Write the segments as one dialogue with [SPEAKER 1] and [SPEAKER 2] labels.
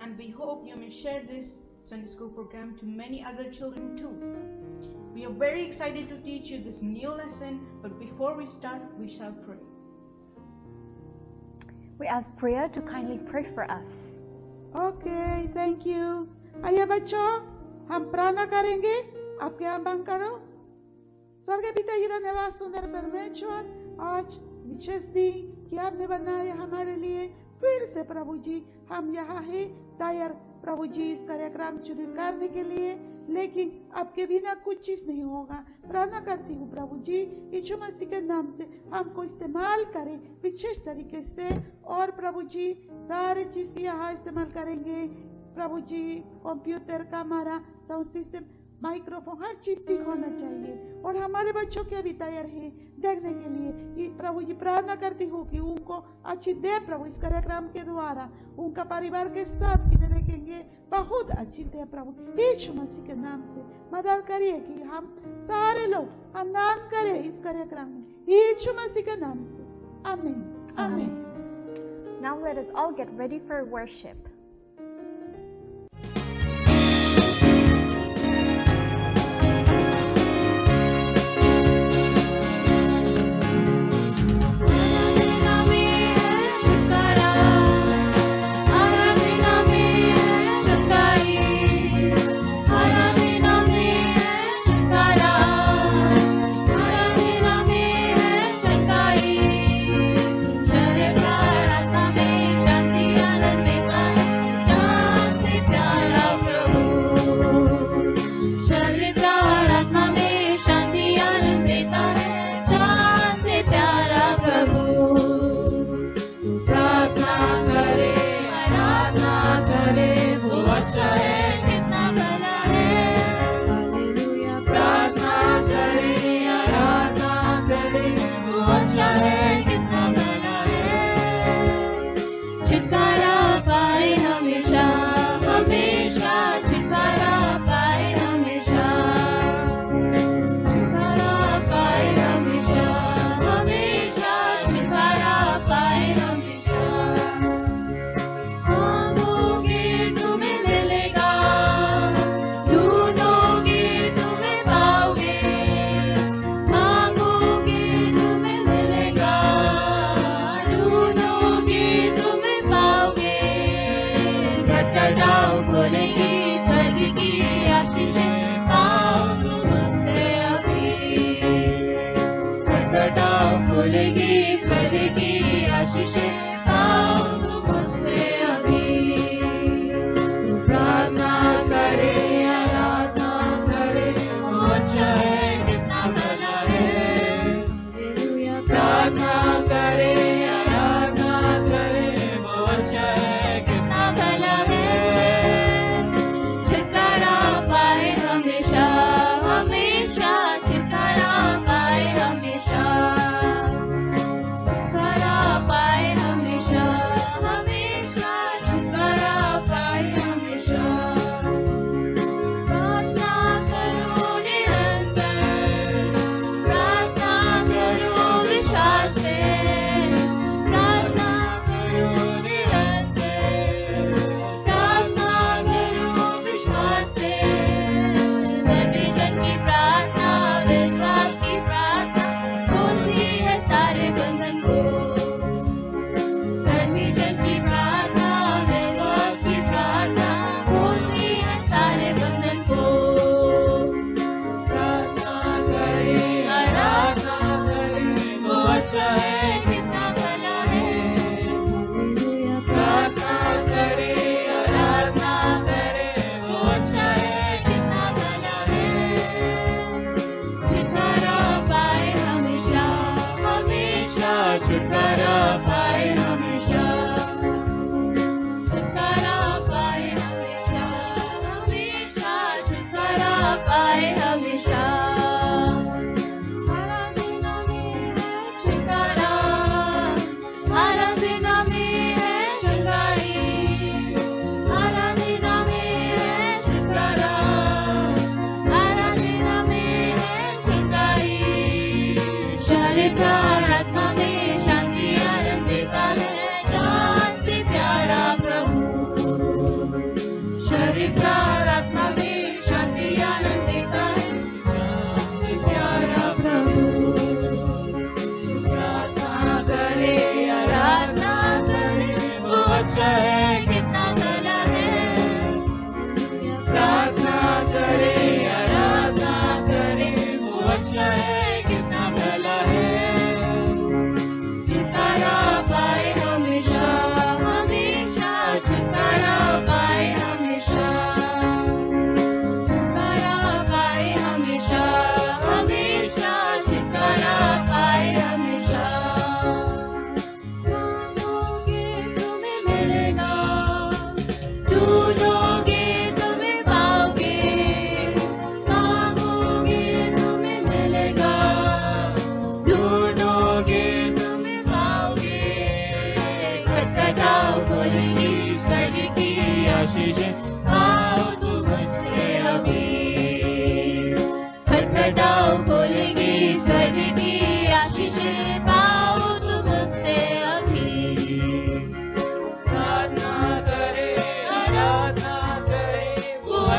[SPEAKER 1] and we hope you may share this Sunday school program to many other children too. We are very excited to teach you this new lesson, but before we start, we shall pray.
[SPEAKER 2] We ask Priya to kindly pray for us.
[SPEAKER 3] Okay, thank you. आइए बच्चों, हम प्रार्थना करेंगे, आप क्या मांग करो। स्वर्गीय पिता जी धन्यवाद सुंदर परमेश्वर, आज विशेष दिन कि आपने बनाया हमारे लिए। फिर से प्रभु जी हम यहाँ है तैयार प्रभु जी इस कार्यक्रम शुरू करने के लिए, लेकिन आपके बिना कुछ चीज नहीं होगा। प्रार्थना करती हूँ प्रभु जी यीशु मसीह के नाम से हमको इस्तेमाल करें विशेष तरीके से, और प्रभु जी सारे चीज यहाँ इस्तेमाल करेंगे प्रभु जी। कंप्यूटर का हमारा साउंड सिस्टम, माइक्रोफोन, हर चीज ठीक होना चाहिए, और हमारे बच्चों के भी तैयार है देखने के लिए। प्रभु जी प्रार्थना करती हूँ कि उनको अच्छी दे प्रभु, इस कार्यक्रम के द्वारा उनका परिवार के साथ देखेंगे बहुत अच्छी दे प्रभु। यीशु मसीह के नाम से मदद करिए कि हम सारे लोग आनंद करें इस कार्यक्रम में, यीशु मसीह के नाम से, आमीन आमीन।
[SPEAKER 2] Now let us all get ready for worship.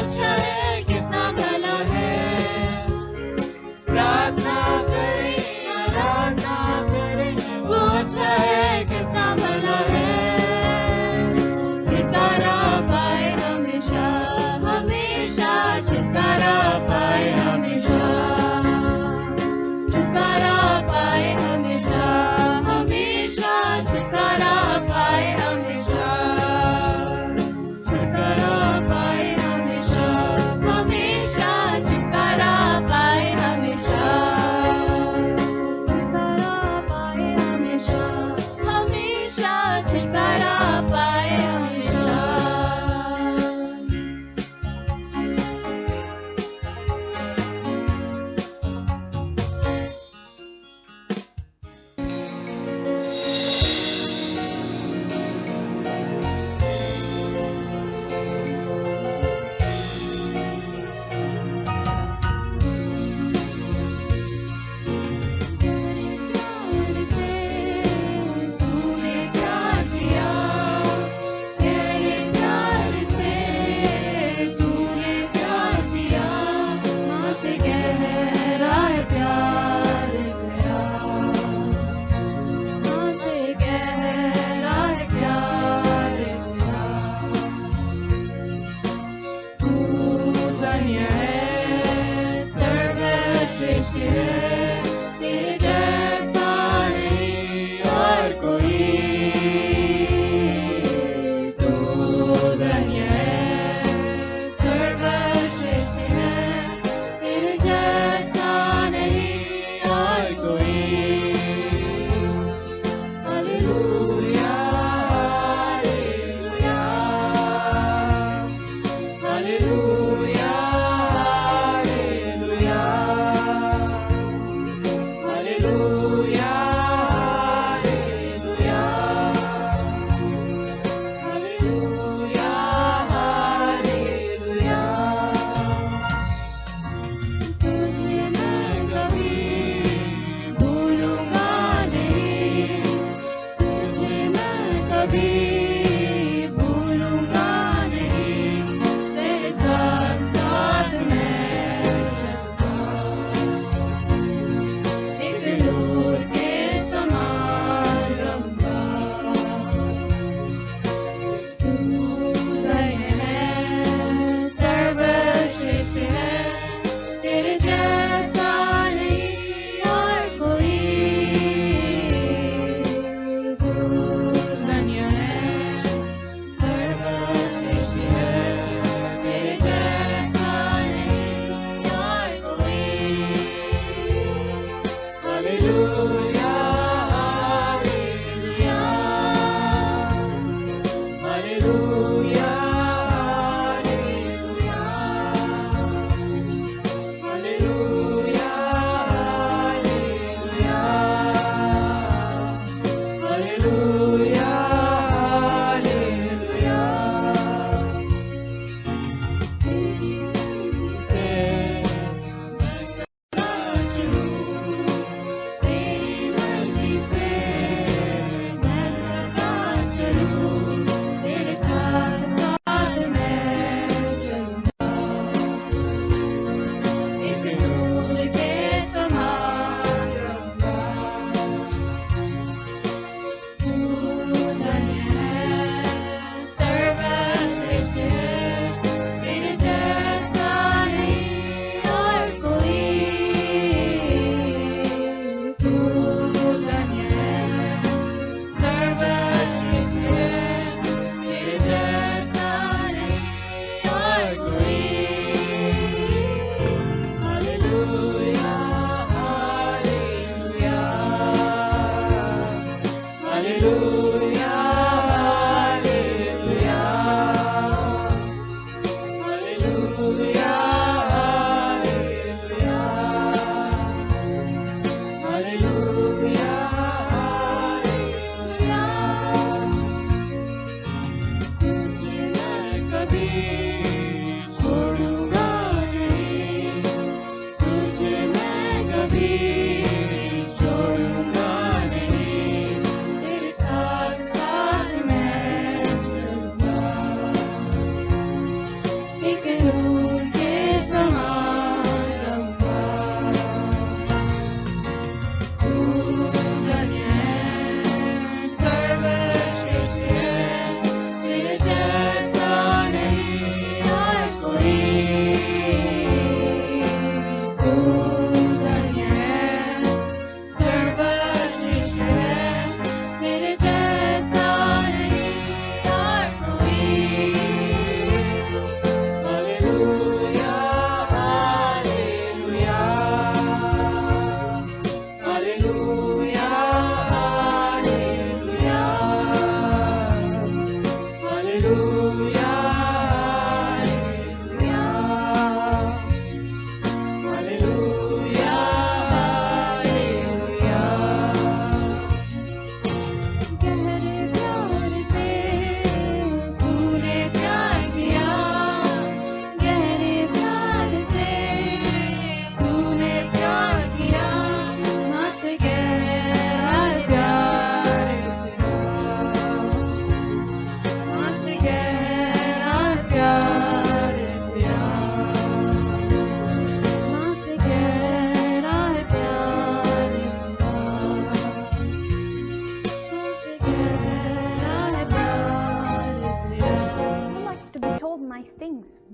[SPEAKER 4] अच्छा है, कितना भला है। प्रार्थना करें, आराधना करें, वो अच्छा है, कितना भला है। छुटकारा पाए हमेशा, हमेशा छुटकारा पाए हमेशा। छुटकारा पाए हमेशा, हमेशा छुटकारा पाए हमेशा। छुटकारा पाए हमेशा, हमेशा छुटकारा पाए हमेशा। छुटकारा पाए हमेशा, हमेशा छुटकारा पाए हमेशा। प्यार से तूने प्यार किया, तेरे प्यार से तूने प्यार किया। माँ से गहरा है प्यार गया, माँ से गहरा है प्यार गया। तू धन्य है, सर्वश्रेष्ठ है, तेरे जैसा नहीं और कोई। तू धन्य है, सर्वश्रेष्ठ है, तेरे जैसा नहीं और कोई। Hallelujah, hallelujah, hallelujah, hallelujah.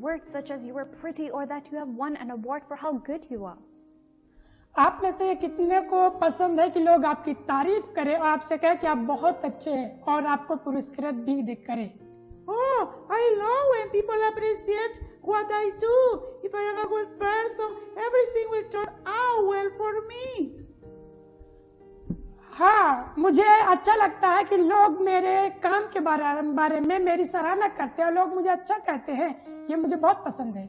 [SPEAKER 2] words such as you are pretty or that you have won an award for how good you are.
[SPEAKER 5] आप में से कितने को पसंद है कि लोग आपकी तारीफ करें और आपसे कहें कि आप बहुत अच्छे हैं और आपको पुरस्कृत भी करें?
[SPEAKER 3] Oh, I love when people appreciate what I do. If I am a good person, everything will turn out well for me.
[SPEAKER 5] हाँ, मुझे अच्छा लगता है कि लोग मेरे काम के बारे में मेरी सराहना करते हैं और लोग मुझे अच्छा कहते हैं। ये मुझे बहुत पसंद है।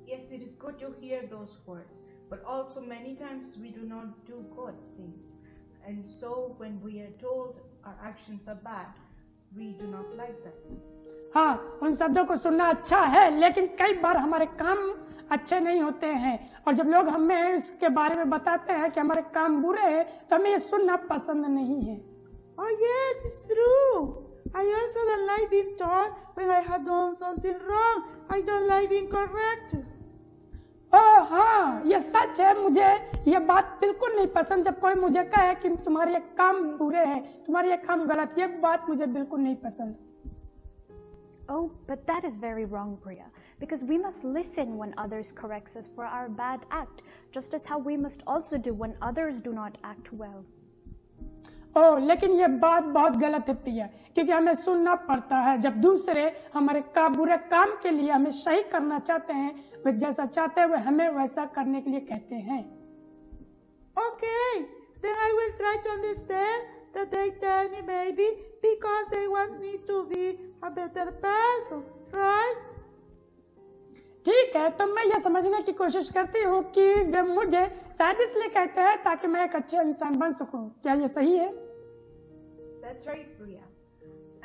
[SPEAKER 1] Yes, it is good to hear those words, but also many times we do not do good things. And so when we are told our actions are bad, we do not like that.
[SPEAKER 5] हाँ, उन शब्दों को सुनना अच्छा है, लेकिन कई बार हमारे काम अच्छे नहीं होते हैं और जब लोग हमें इसके बारे में बताते हैं कि हमारे काम बुरे हैं तो हमें ये सुनना पसंद नहीं है।
[SPEAKER 3] Oh yeah, it's true. I also don't like being told when I have done something wrong. I don't like being corrected.
[SPEAKER 5] ओह हाँ, ये सच है। मुझे ये बात बिल्कुल नहीं पसंद जब कोई मुझे कहे कि तुम्हारे ये काम बुरे हैं, तुम्हारे ये काम गलत। ये बात मुझे बिल्कुल नहीं पसंद।
[SPEAKER 2] Oh, but that is very wrong, Priya, because we must listen when others correct us for our bad act, just as how we must also do when others do not act well.
[SPEAKER 5] ओह, लेकिन ये बात बहुत गलत है प्रिया, क्योंकि हमें सुनना पड़ता है जब दूसरे हमारे बुरे काम के लिए हमें सही करना चाहते हैं, वे जैसा चाहते हैं वे हमें वैसा करने के लिए कहते हैं।
[SPEAKER 3] Okay, then I will try to understand that they tell me maybe because they want me to be a better person, right?
[SPEAKER 5] ठीक है, तो मैं यह समझने की कोशिश करती हूँ कि वे मुझे शायद इसलिए कहते हैं ताकि मैं एक अच्छे इंसान बन सकूं। क्या ये सही है?
[SPEAKER 1] That's right, Priya.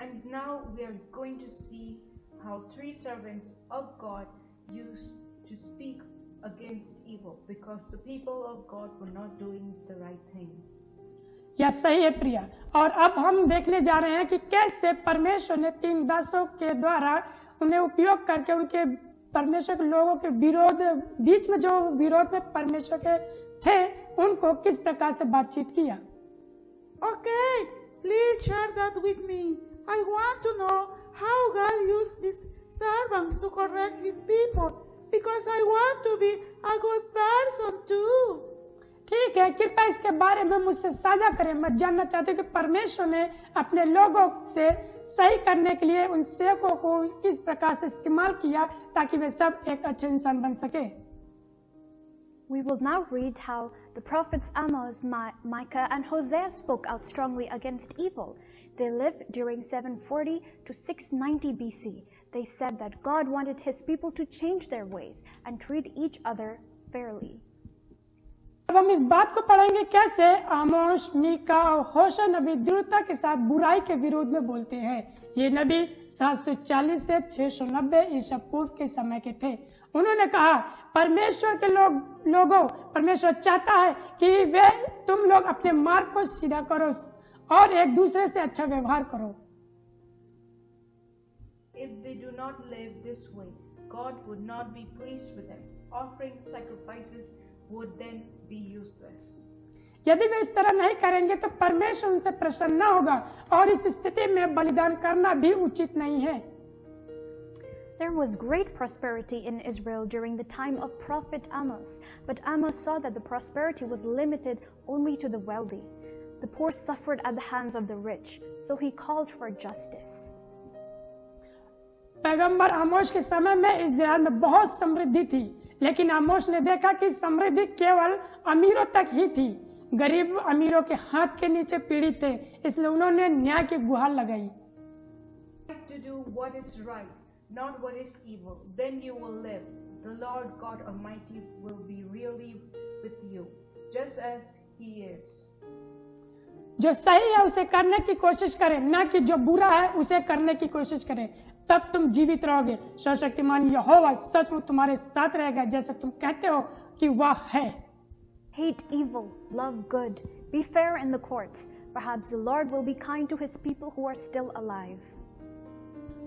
[SPEAKER 1] And now we are going to see how 3 servants of God used to speak against evil because the people of God were not doing the right thing.
[SPEAKER 5] यह सही है प्रिया, और अब हम देखने जा रहे हैं कि कैसे परमेश्वर ने 3 दासों के द्वारा उन्हें उपयोग करके उनके परमेश्वर के लोगों के बीच में जो विरोध में परमेश्वर के थे उनको किस प्रकार से बातचीत किया।
[SPEAKER 3] Okay, please share that with me. I want to know how God used these servants to correct his people because I want to be a good person too.
[SPEAKER 5] ठीक है, कृपया इसके बारे में मुझसे साझा करें। मैं जानना चाहती हूँ कि परमेश्वर ने अपने लोगों से सही करने के लिए उन सेवकों को किस प्रकार से इस्तेमाल किया ताकि वे सब एक अच्छे इंसान बन सके।
[SPEAKER 2] We will now read how the prophets Amos, Micah, and Hosea spoke out strongly against evil. They lived during 740 to 690 BC. They said that God wanted his people to change their ways and treat each other fairly.
[SPEAKER 5] अब हम इस बात को पढ़ेंगे कैसे आमोस, मीका और होशे नबी दृढ़ता के साथ बुराई के विरोध में बोलते हैं। ये नबी 740 से 690 ईसा पूर्व के समय के थे। उन्होंने कहा, परमेश्वर के लोगों, परमेश्वर चाहता है कि तुम लोग अपने मार्ग को सीधा करो और एक दूसरे से अच्छा व्यवहार करो।
[SPEAKER 1] If they do not live this way, God would not be pleased with them. Offering sacrifices would then be useless.
[SPEAKER 5] यदि वे इस तरह नहीं करेंगे तो परमेश्वर उनसे प्रसन्न न होगा और इस स्थिति में बलिदान करना भी उचित नहीं है।
[SPEAKER 2] There was great prosperity in Israel during the time of Prophet Amos, but Amos saw that the prosperity was limited only to the wealthy. The poor suffered at the hands of the rich, so he called for justice.
[SPEAKER 5] पैगंबर आमोस के समय में इस्राएल में बहुत समृद्धि थी, लेकिन आमोस ने देखा कि समृद्धि केवल अमीरों तक ही थी। गरीब अमीरों के हाथ के नीचे पीड़ित थे, इसलिए उन्होंने न्याय की गुहार लगाई।
[SPEAKER 1] To do what is right, not what is evil, then you will live. The Lord God Almighty will be really with you, just as He is.
[SPEAKER 5] जो सही है उसे करने की कोशिश करें, न कि जो बुरा है उसे करने की कोशिश करें, तब तुम जीवित रहोगे। सर्वशक्तिमान यहोवा सचमुच तुम्हारे साथ रहेगा, जैसे तुम कहते हो कि वह है।
[SPEAKER 2] Hate evil, love good, be fair in the courts. Perhaps the Lord will be kind to his people who are still alive.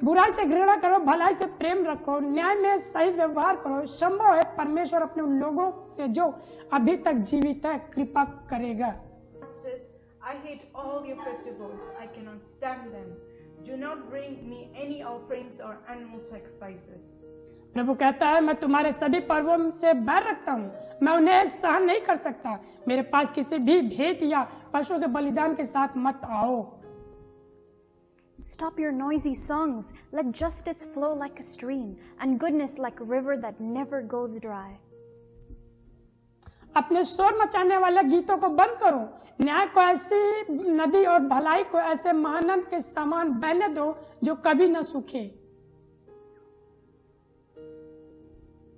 [SPEAKER 5] बुराई से घृणा करो, भलाई से प्रेम रखो, न्याय में सही व्यवहार करो। संभव है परमेश्वर अपने उन लोगों से जो अभी तक जीवित है कृपा करेगा।
[SPEAKER 1] I hate all your festivals. I cannot stand them. Do not bring me any offerings or animal sacrifices.
[SPEAKER 5] प्रभु कहता है, मैं तुम्हारे सभी पर्वों से बैर रखता हूँ, मैं उन्हें सहन नहीं कर सकता। मेरे पास किसी भी भेंट या पशु के बलिदान के साथ मत आओ।
[SPEAKER 2] Stop your noisy songs. Let justice flow like a stream and goodness like a river that never goes dry.
[SPEAKER 5] अपने शोर मचाने वाले गीतों को बंद करो, न्याय को ऐसी नदी और भलाई को ऐसे महानंद के समान बहने दो जो कभी न सूखे।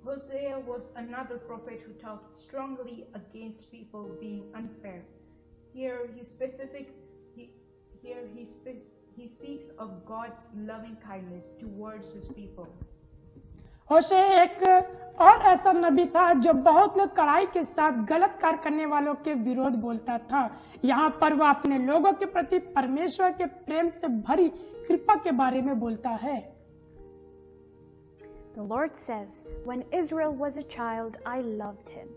[SPEAKER 1] Hosea was another prophet who talked strongly against people being unfair. Here he speaks of God's loving kindness towards his people.
[SPEAKER 5] होशे एक और ऐसा नबी था जो बहुत लोग कड़ाई के साथ गलत कार्य करने वालों के विरोध बोलता था। यहाँ पर वह अपने लोगों के प्रति परमेश्वर के प्रेम से भरी कृपा के बारे में बोलता है।
[SPEAKER 2] The Lord says, "When Israel was a child, I loved him.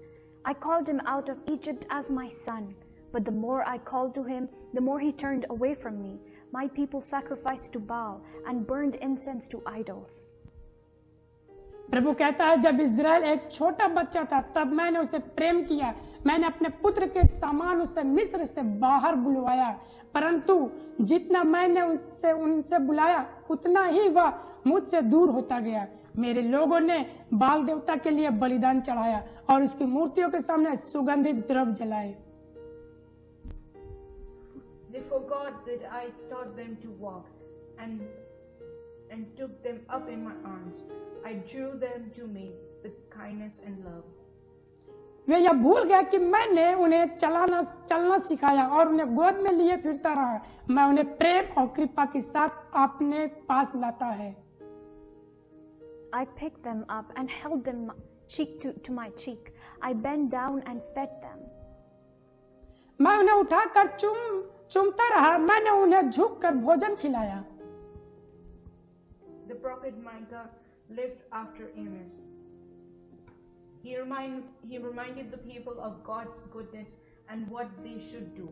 [SPEAKER 2] I called him out of Egypt as my son. But the more I called to him, the more he turned away from me. My people sacrificed to Baal and burned incense to idols."
[SPEAKER 5] प्रभु कहता है, जब Israel एक छोटा बच्चा था तब मैंने उसे प्रेम किया, मैंने अपने पुत्र के समान उसे मिस्र से बाहर बुलवाया, परंतु जितना मैंने उनसे बुलाया उतना ही वह मुझसे दूर होता गया। मेरे लोगों ने बाल देवता के लिए बलिदान चढ़ाया और उसकी मूर्तियों के सामने सुगंधित द्रव्य जलाए।
[SPEAKER 1] They forgot that I taught them to walk and took them up in my arms. I drew them to me with kindness and love.
[SPEAKER 5] वे यह भूल गए कि मैंने उन्हें चलना सिखाया और उन्हें गोद में लिए फिरता रहा। मैं उन्हें प्रेम और कृपा के साथ अपने पास लाता है।
[SPEAKER 2] I picked them up and held them cheek to my cheek. I bent down and fed them.
[SPEAKER 5] मैं उन्हें उठाकर चूमता रहा, मैंने उन्हें झुककर भोजन खिलाया।
[SPEAKER 1] The prophet Micah lived after Amos. He reminded the people of God's goodness and what they should do.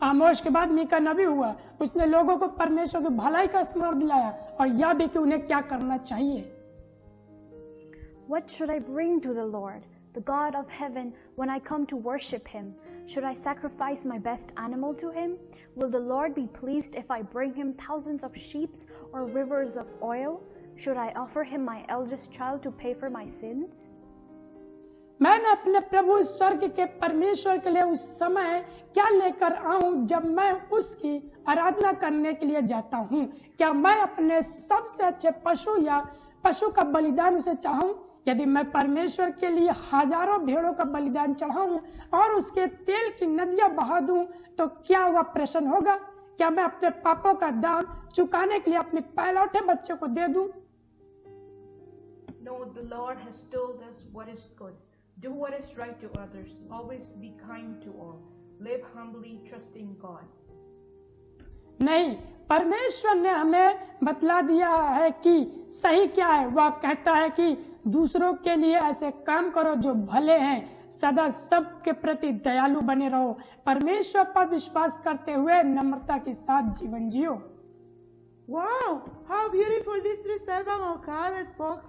[SPEAKER 5] आमोस के बाद मीका नबी हुआ। उसने लोगों को परमेश्वर की भलाई का स्मरण दिलाया और यह भी कि उन्हें क्या करना चाहिए।
[SPEAKER 2] What should I bring to the Lord, the God of heaven, when I come to worship him? Should I sacrifice my best animal to him? Will the Lord be pleased if I bring him thousands of sheep or rivers of oil? Should I offer him my eldest child to pay for my sins?
[SPEAKER 5] मैंने अपने प्रभु स्वर्ग के परमेश्वर के लिए उस समय क्या लेकर आऊं जब मैं उसकी आराधना करने के लिए जाता हूं? क्या मैं अपने सबसे अच्छे पशु का बलिदान उसे चाहूं? यदि मैं परमेश्वर के लिए हजारों भेड़ों का बलिदान चढ़ाऊं और उसके तेल की नदियां बहा दूं तो क्या वह प्रसन्न होगा? क्या मैं अपने पापों का दाम चुकाने के लिए अपने पहलौठे बच्चे को दे दूं?
[SPEAKER 1] No, the Lord has told us what is good. Do what is right to others. Always be kind to all. Live humbly, trusting God.
[SPEAKER 5] नहीं, परमेश्वर ने हमें बतला दिया है कि सही क्या है। वह कहता है कि दूसरों के लिए ऐसे काम करो जो भले हैं, सदा सबके प्रति दयालु बने रहो, परमेश्वर पर विश्वास करते हुए नम्रता के साथ जीवन जियो।
[SPEAKER 3] Wow, how beautiful these three servants of God spoke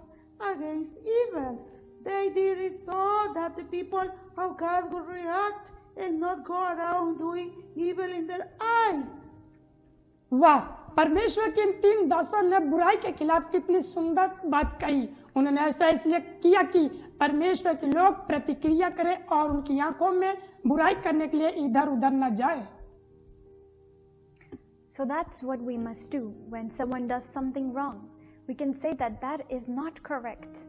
[SPEAKER 3] against evil. They did it so that the people of God would react and not go around doing evil in their eyes.
[SPEAKER 5] वाह, परमेश्वर के इन तीन दासों ने बुराई के खिलाफ कितनी सुंदर बात कही। उन्होंने ऐसा इसलिए किया कि परमेश्वर के लोग प्रतिक्रिया करें और उनकी आंखों में बुराई करने के लिए इधर उधर न जाए।
[SPEAKER 2] So that's what we must do when someone does something wrong. We can say that is not correct.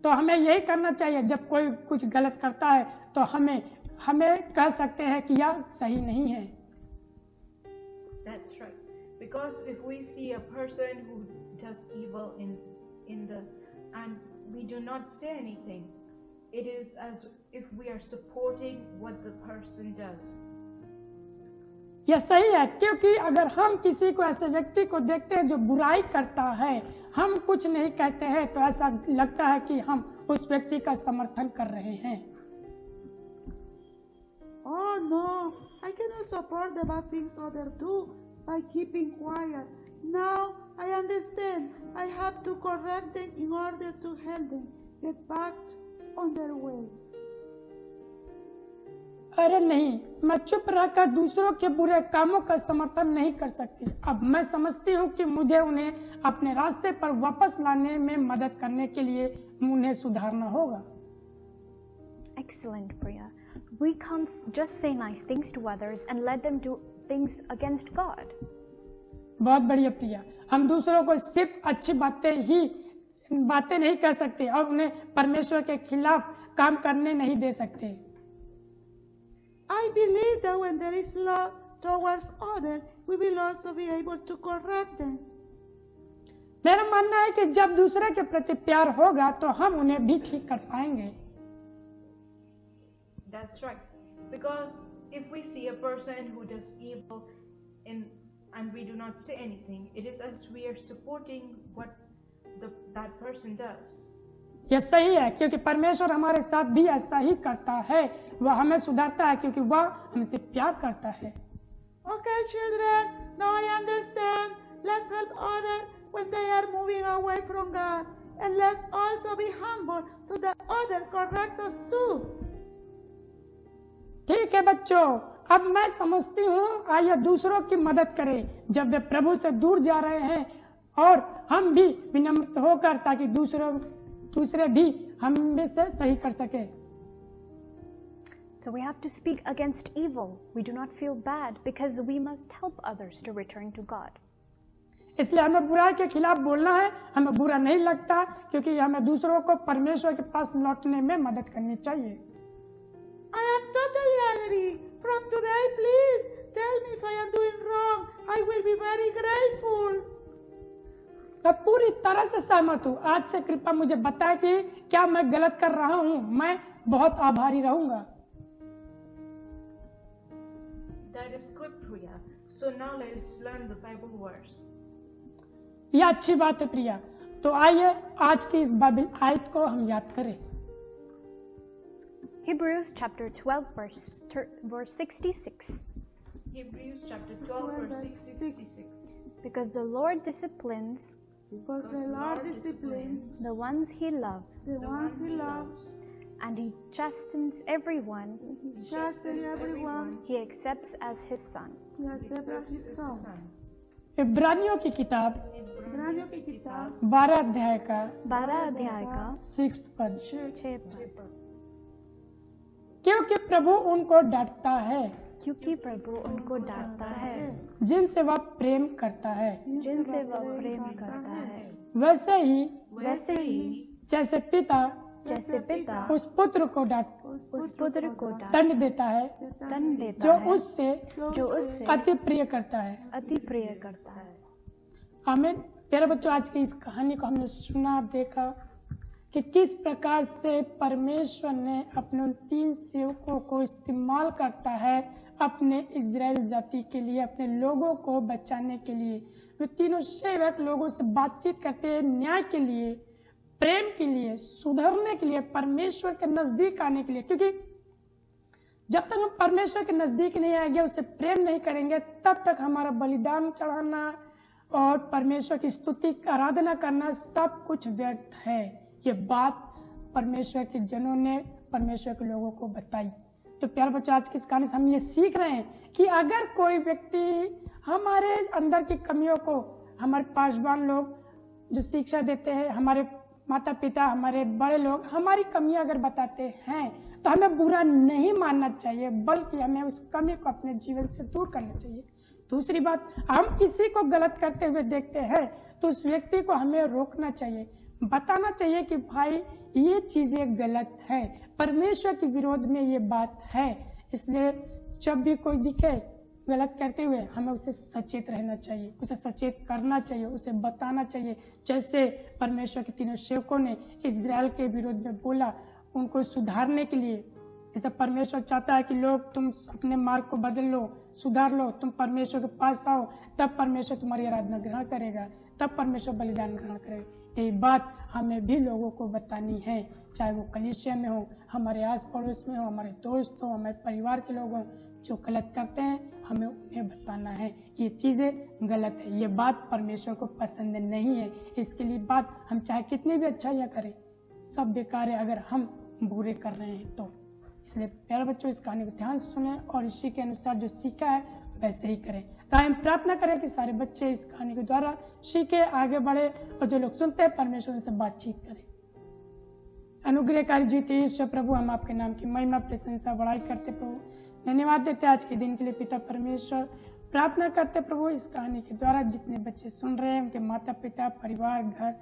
[SPEAKER 5] तो हमें यही करना चाहिए। जब कोई कुछ गलत करता है तो हमें कह सकते हैं कि यह सही नहीं है।
[SPEAKER 1] That's right. Because if we see a person who does evil and we do not say anything, it is as if we are supporting what the person does.
[SPEAKER 5] यह सही है, क्योंकि अगर हम किसी को ऐसे व्यक्ति को देखते हैं जो बुराई करता है, हम कुछ नहीं कहते हैं तो ऐसा लगता है कि हम उस व्यक्ति का समर्थन कर रहे हैं।
[SPEAKER 3] Oh no, I cannot support the bad things others do by keeping quiet. Now I understand. I have to correct them in order to help them get back on their way.
[SPEAKER 5] अरे नहीं, मैं चुप रहकर दूसरों के बुरे कामों का समर्थन नहीं कर सकती। अब मैं समझती हूँ कि मुझे उन्हें अपने रास्ते पर वापस लाने में मदद करने के लिए उन्हें सुधारना होगा।
[SPEAKER 2] Excellent, Priya. We can't just say nice things to others and let them do things against God.
[SPEAKER 5] बहुत बढ़िया प्रिया, हम दूसरों को सिर्फ अच्छी बातें नहीं कह सकते और उन्हें परमेश्वर के खिलाफ काम करने नहीं दे सकते।
[SPEAKER 3] I believe that when there is love towards others, we will also be able to correct them.
[SPEAKER 5] मेरा मानना है कि जब दूसरे के प्रति प्यार होगा तो हम उन्हें भी ठीक कर पाएंगे।
[SPEAKER 1] That's right. Because if we see a person who does evil and we do not say anything, it is as we are supporting what that person does.
[SPEAKER 5] यह सही है क्योंकि परमेश्वर हमारे साथ भी ऐसा ही करता है। वह हमें सुधारता है क्योंकि वह हमसे प्यार करता है।
[SPEAKER 3] Okay, children, now I understand. Let's help others when they are moving away from God. And let's also be humble so that others correct us too.
[SPEAKER 5] ठीक है बच्चों, अब मैं समझती हूँ, आइए दूसरों की मदद करें जब वे प्रभु से दूर जा रहे हैं और हम भी विनम्र होकर ताकि दूसरे भी हम से सही कर सके।
[SPEAKER 2] So we have to speak against evil. We do not feel bad because we must help others to return to God.
[SPEAKER 5] इसलिए हमें बुराई के खिलाफ बोलना है, हमें बुरा नहीं लगता क्योंकि हमें दूसरों को परमेश्वर के पास लौटने में मदद करनी चाहिए।
[SPEAKER 3] I am totally agree. From today, please tell me if I am doing wrong. I will be very grateful.
[SPEAKER 5] मैं पूरी तरह से सहमत हूँ। आज से कृपया मुझे बताएं कि क्या मैं गलत कर रहा हूँ, मैं बहुत आभारी रहूंगा।
[SPEAKER 1] That is good, Priya. So now let's learn the Bible verse.
[SPEAKER 5] यह अच्छी बात है प्रिया। तो आइए आज की इस बाइबल आयत को हम याद करें।
[SPEAKER 2] Hebrews chapter 12 verse 66.
[SPEAKER 1] Hebrews chapter 12 verse 66.
[SPEAKER 2] Because the Lord disciplines
[SPEAKER 3] Because the Lord disciplines
[SPEAKER 2] the ones he loves,
[SPEAKER 3] the ones he loves.
[SPEAKER 2] and he chastens everyone
[SPEAKER 3] He chastens everyone.
[SPEAKER 2] he accepts as his son.
[SPEAKER 3] He accepts as his son.
[SPEAKER 5] इब्रानियों की किताब
[SPEAKER 3] इब्रानियों की किताब
[SPEAKER 5] 12 अध्याय का
[SPEAKER 2] 12 अध्याय का
[SPEAKER 5] 6 पद।
[SPEAKER 2] 6 पद।
[SPEAKER 5] क्योंकि प्रभु उनको डांटता है
[SPEAKER 2] क्योंकि प्रभु उनको डांटता है
[SPEAKER 5] जिनसे वह प्रेम करता है,
[SPEAKER 2] जिनसे वह प्रेम करता है।
[SPEAKER 5] वैसे ही जैसे पिता उस पुत्र को
[SPEAKER 2] उस पुत्र को
[SPEAKER 5] दंड देता है
[SPEAKER 2] दंड देता
[SPEAKER 5] जो
[SPEAKER 2] है
[SPEAKER 5] उससे अति प्रिय करता है।
[SPEAKER 2] अति प्रिय करता है।
[SPEAKER 5] आमीन। प्यारे बच्चों, आज की इस कहानी को हमने सुना, देखा कि किस प्रकार से परमेश्वर ने अपने उन 3 सेवकों को इस्तेमाल करता है अपने इजराइल जाति के लिए, अपने लोगों को बचाने के लिए। वे तीनों सेवक लोगों से बातचीत करते हैं न्याय के लिए, प्रेम के लिए, सुधरने के लिए, परमेश्वर के नजदीक आने के लिए। क्योंकि जब तक हम परमेश्वर के नजदीक नहीं आएंगे, उसे प्रेम नहीं करेंगे, तब तक हमारा बलिदान चढ़ाना और परमेश्वर की स्तुति आराधना करना सब कुछ व्यर्थ है। ये बात परमेश्वर के जनों ने परमेश्वर के लोगों को बताई। तो प्यारे बच्चों, आज की इस कहानी से हम ये सीख रहे हैं कि अगर कोई व्यक्ति हमारे अंदर की कमियों को, हमारे पासवान लोग जो शिक्षा देते हैं, हमारे माता पिता, हमारे बड़े लोग हमारी कमियां अगर बताते हैं तो हमें बुरा नहीं मानना चाहिए, बल्कि हमें उस कमी को अपने जीवन से दूर करना चाहिए। दूसरी बात, हम किसी को गलत करते हुए देखते हैं तो उस व्यक्ति को हमें रोकना चाहिए, बताना चाहिए कि भाई ये चीजें गलत है, परमेश्वर के विरोध में ये बात है। इसलिए जब भी कोई दिखे गलत करते हुए, हमें उसे सचेत रहना चाहिए, उसे सचेत करना चाहिए, उसे बताना चाहिए। जैसे परमेश्वर के तीनों सेवकों ने इजराइल के विरोध में बोला, उनको सुधारने के लिए। जैसे परमेश्वर चाहता है कि लोग तुम अपने मार्ग को बदल लो, सुधार लो, तुम परमेश्वर के पास आओ, तब परमेश्वर तुम्हारी आराधना ग्रहण करेगा, तब परमेश्वर बलिदान ग्रहण करेगा। यही बात हमें भी लोगों को बतानी है, चाहे वो कलीसिया में हो, हमारे आस पड़ोस में हो, हमारे दोस्त हो, हमारे परिवार के लोग हो। जो गलत करते हैं हमें उन्हें बताना है ये चीजें गलत है, ये बात परमेश्वर को पसंद नहीं है, इसके लिए बात हम चाहे कितने भी अच्छाइयाँ करें सब बेकार है अगर हम बुरे कर रहे हैं तो। इसलिए प्यारे बच्चों इस कहानी को ध्यान से सुने और इसी के अनुसार जो सीखा है वैसे ही करें। तो हम प्रार्थना करें कि सारे बच्चे इस कहानी के द्वारा सीखे, आगे बढ़े और जो लोग सुनते हैं परमेश्वर उनसे बातचीत करें। अनुग्रहकारी जीते ईश्वर प्रभु, हम आपके नाम की महिमा प्रशंसा बड़ाई करते प्रभु, धन्यवाद देते आज के दिन के लिए पिता परमेश्वर। प्रार्थना करते प्रभु इस कहानी के द्वारा जितने बच्चे सुन रहे हैं उनके माता पिता, परिवार, घर,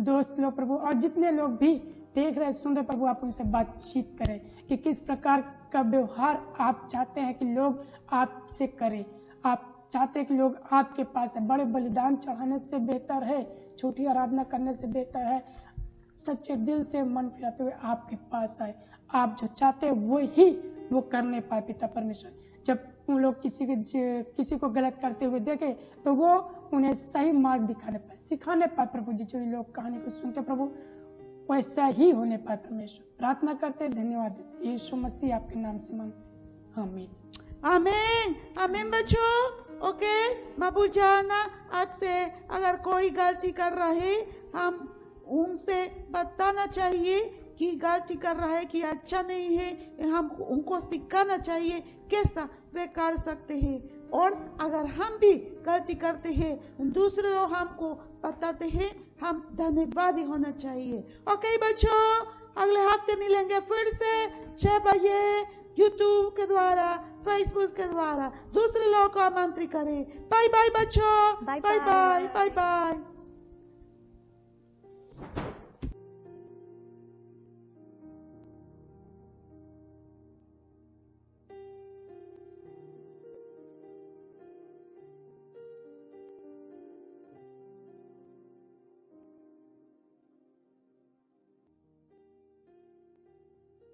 [SPEAKER 5] दोस्त लोग प्रभु और जितने लोग भी देख रहे सुन रहे प्रभु, आप उनसे बातचीत करें कि किस प्रकार का व्यवहार आप चाहते हैं कि लोग आपसे करें। आप चाहते हैं कि लोग आपके पास है, बड़े बलिदान चढ़ाने से बेहतर है, छोटी आराधना करने से बेहतर है, सच्चे दिल से मन फिराते हुए आपके पास आए। आप जो चाहते हैं वो ही वो करने पाए पिता परमेश्वर। जब उन लोग किसी को गलत करते हुए देखे तो वो उन्हें सही मार्ग दिखाने पाए, सिखाने पाए प्रभु जी। जो लोग कहानी को सुनते प्रभु वैसा ही होने पाए परमेश्वर। प्रार्थना करते धन्यवाद देते यीशु मसीह आपके नाम से मांगते, आमीन।
[SPEAKER 3] आमीन आमीन बच्चों। ओके, बाबू जाना आज से अगर कोई गलती कर रहे हम उनसे बताना चाहिए कि गलती कर रहा है कि अच्छा नहीं है, हम उनको सिखाना चाहिए कैसा वे कर सकते हैं। और अगर हम भी गलती करते हैं दूसरे लोग हमको बताते हैं, हम धन्यवादी होना चाहिए। ओके बच्चों, अगले हफ्ते मिलेंगे फिर से 6 बजे यूट्यूब के द्वारा, फेसबुक के द्वारा। दूसरे लोगों को आमंत्रित करें। बाय बाय बच्चों, बाय बाय बाय बाय।